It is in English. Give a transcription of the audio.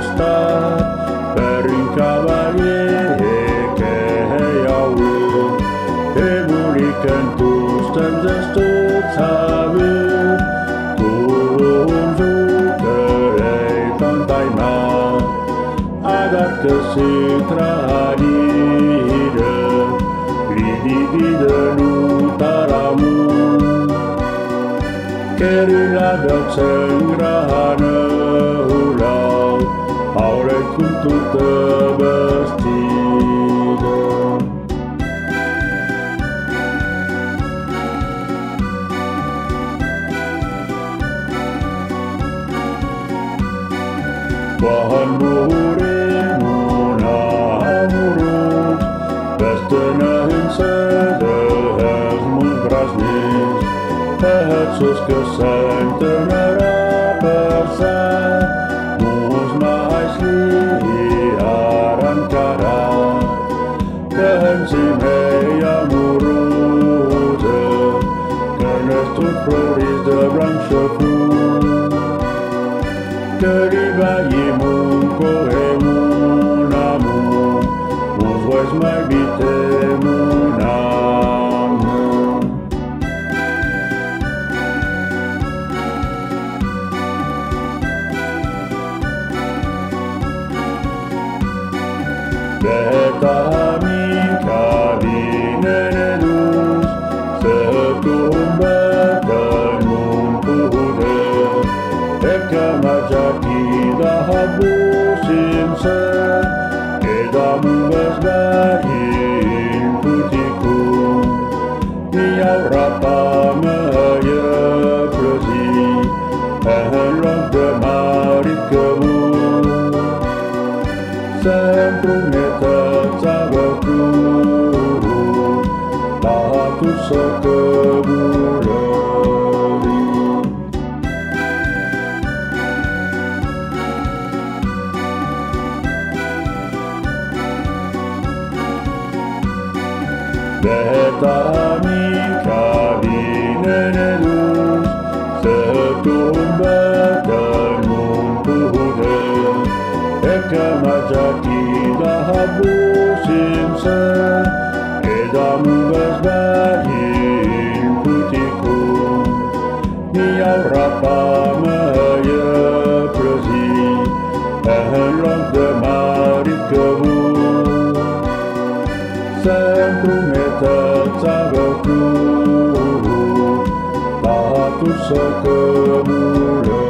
star per un cavalier che jauwe e buriken toestem ze stoet hebben toen zoeken van bijna adat kesitra dide lidi de lutaramu kerila dat sengrahane ulau auret untuk terbestide bahan buhurimu namurut bestenahin sedehes mengkrasnis Sus kesenten persa mus maisli aran kara kehensim heya muruze kenes tut floris de branche fou keribayimu kohemu namu mus voice mai bitemu namu Beta amica vinenus, setumbetan mumpude, eka majaki dahabusim se, edamu besbahin putikum, niau rapa meye plezi, ehelong gemarit kemu. Semprumeta tabatu Batu sekebulari Beta amica vinenus setumbetan mumpude Eka majaki dahabusim se edamu besbahin putikum niau rapa meye plezi ehelong gemarit kebu semprumeta tabatu batu sekebulari